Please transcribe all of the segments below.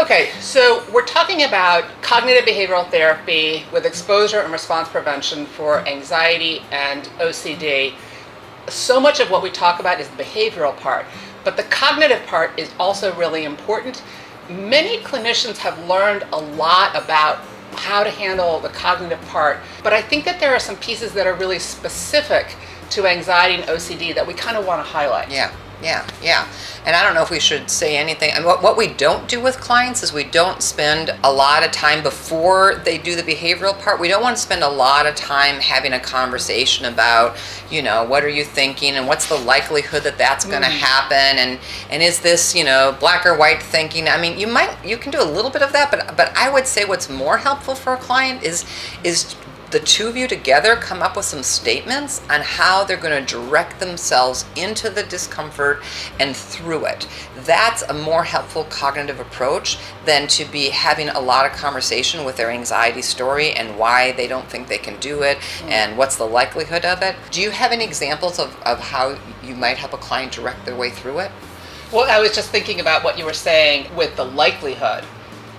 Okay, so we're talking about cognitive behavioral therapy with exposure and response prevention for anxiety and OCD. So much of what we talk about is the behavioral part, but the cognitive part is also really important. Many clinicians have learned a lot about how to handle the cognitive part, but I think that there are some pieces that are really specific to anxiety and OCD that we kind of want to highlight. Yeah. And I don't know if we should say anything. I mean, what we don't do with clients is we don't spend a lot of time before they do the behavioral part. We don't want to spend a lot of time having a conversation about, what are you thinking and what's the likelihood that that's going to happen and is this, black or white thinking. I mean, you can do a little bit of that, but I would say what's more helpful for a client is the two of you together come up with some statements on how they're going to direct themselves into the discomfort and through it. That's a more helpful cognitive approach than to be having a lot of conversation with their anxiety story and why they don't think they can do it and what's the likelihood of it. Do you have any examples of how you might help a client direct their way through it? Well, I was just thinking about what you were saying with the likelihood,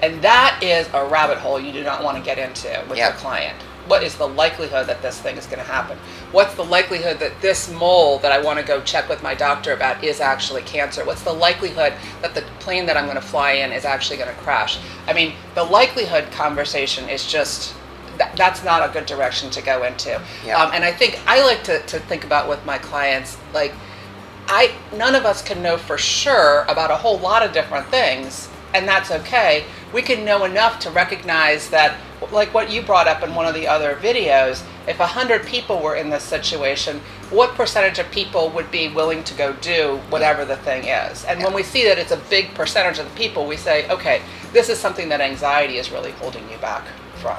and that is a rabbit hole you do not want to get into with your client. What is the likelihood that this thing is going to happen? What's the likelihood that this mole that I want to go check with my doctor about is actually cancer? What's the likelihood that the plane that I'm going to fly in is actually going to crash? I mean, the likelihood conversation is just, that's not a good direction to go into. And I think I like to think about with my clients, like, none of us can know for sure about a whole lot of different things, and that's okay. We can know enough to recognize that, like what you brought up in one of the other videos, if 100 people were in this situation, what percentage of people would be willing to go do whatever the thing is? And when we see that it's a big percentage of the people, we say, okay, this is something that anxiety is really holding you back from.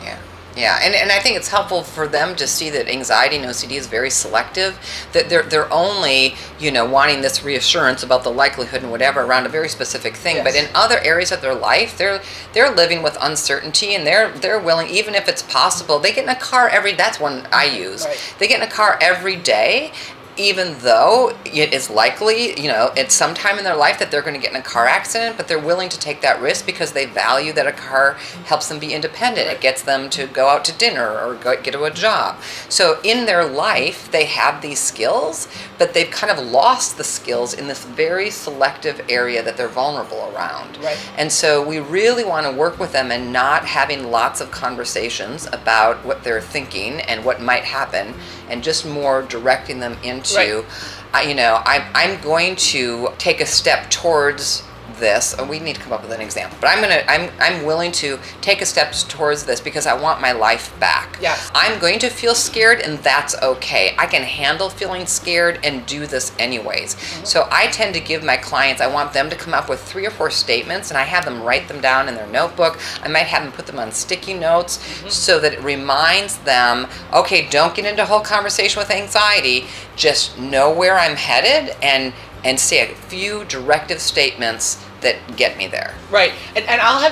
Yeah, and I think it's helpful for them to see that anxiety and OCD is very selective, that they're only, wanting this reassurance about the likelihood and whatever around a very specific thing. Yes. But in other areas of their life, they're living with uncertainty, and they're willing, even if it's possible, they get in a car that's one I use. Right. They get in a car every day, even though it is likely, at some time in their life that they're going to get in a car accident, but they're willing to take that risk because they value that a car helps them be independent. It gets them to go out to dinner or get to a job. So in their life, they have these skills, but they've kind of lost the skills in this very selective area that they're vulnerable around. Right. And so we really want to work with them and not having lots of conversations about what they're thinking and what might happen, and just more directing them into, I'm going to take a step towards this. We need to come up with an example, but I'm willing to take a step towards this because I want my life back. Yes. I'm going to feel scared, and that's okay. I can handle feeling scared and do this anyways. So I tend to give my clients, I want them to come up with 3 or 4 statements, and I have them write them down in their notebook. I might have them put them on sticky notes so that it reminds them, okay, don't get into a whole conversation with anxiety. Just know where I'm headed and say a few directive statements that get me there. Right, and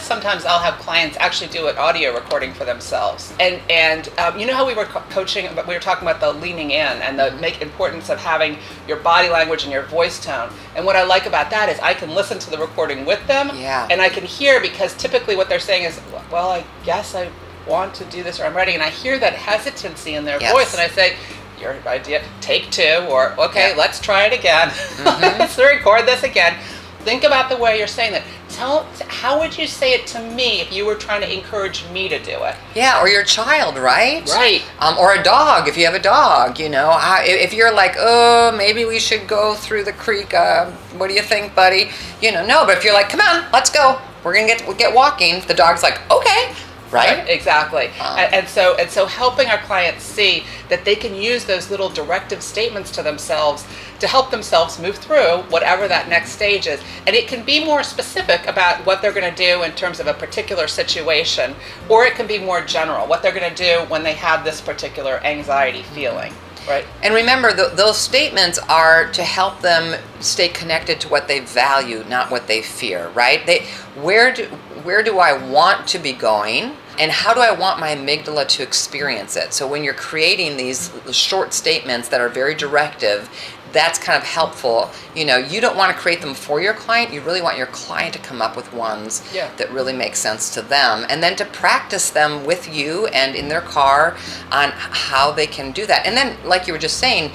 sometimes I'll have clients actually do an audio recording for themselves, and how we were coaching, but we were talking about the leaning in and the importance of having your body language and your voice tone. And what I like about that is I can listen to the recording with them, and I can hear, because typically what they're saying is, well, I guess I want to do this, or I'm ready, and I hear that hesitancy in their voice, and I say, your idea, take 2, or okay, let's try it again. Let's record this again. Think about the way you're saying that. How would you say it to me if you were trying to encourage me to do it? Yeah, or your child, right? Right. Or a dog, if you have a dog, if you're like, oh, maybe we should go through the creek, what do you think, buddy? No, but if you're like, come on, let's go, we're going to get walking, the dog's like, okay. Right? Exactly. And so helping our clients see that they can use those little directive statements to themselves to help themselves move through whatever that next stage is. And it can be more specific about what they're going to do in terms of a particular situation, or it can be more general, what they're going to do when they have this particular anxiety feeling. Right. And remember, those statements are to help them stay connected to what they value, not what they fear, right? Where do I want to be going, and how do I want my amygdala to experience it? So when you're creating these short statements that are very directive, that's kind of helpful. You don't want to create them for your client. You really want your client to come up with ones that really make sense to them, and then to practice them with you and in their car on how they can do that. And then, like you were just saying,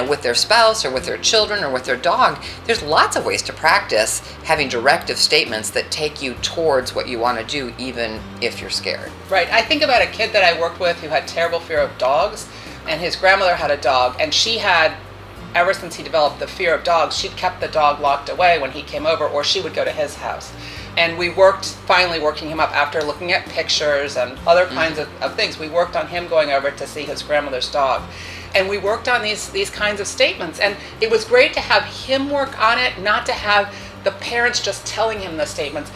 with their spouse or with their children or with their dog, there's lots of ways to practice having directive statements that take you towards what you want to do, even if you're scared. Right. I think about a kid that I worked with who had terrible fear of dogs, and his grandmother had a dog, and she had, ever since he developed the fear of dogs, she'd kept the dog locked away when he came over, or she would go to his house. And we finally working him up after looking at pictures and other kinds of things. We worked on him going over to see his grandmother's dog. And we worked on these kinds of statements. And it was great to have him work on it, not to have the parents just telling him the statements.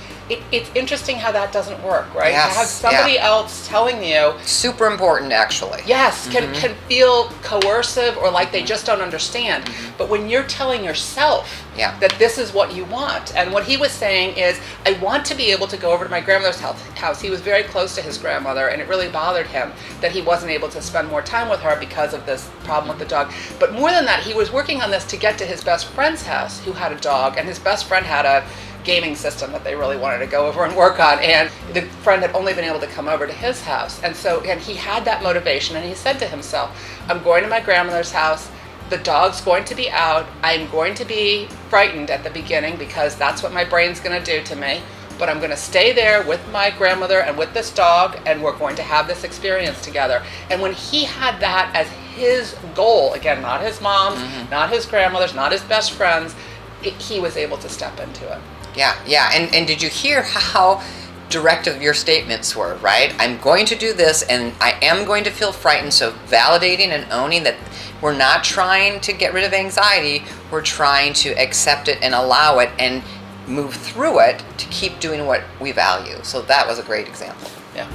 It's interesting how that doesn't work, right? Yes, to have somebody else telling you. Super important, actually. Yes, can feel coercive or like they just don't understand. But when you're telling yourself that this is what you want, and what he was saying is, I want to be able to go over to my grandmother's house. He was very close to his grandmother, and it really bothered him that he wasn't able to spend more time with her because of this problem with the dog. But more than that, he was working on this to get to his best friend's house who had a dog, and his best friend had a gaming system that they really wanted to go over and work on, and the friend had only been able to come over to his house. And he had that motivation, and he said to himself, I'm going to my grandmother's house, the dog's going to be out, I'm going to be frightened at the beginning because that's what my brain's going to do to me, but I'm going to stay there with my grandmother and with this dog, and we're going to have this experience together. And when he had that as his goal, again, not his mom's, not his grandmother's, not his best friend's, he was able to step into it. Yeah. And did you hear how directive your statements were, right? I'm going to do this, and I am going to feel frightened. So validating and owning that we're not trying to get rid of anxiety, we're trying to accept it and allow it and move through it to keep doing what we value. So that was a great example. Yeah.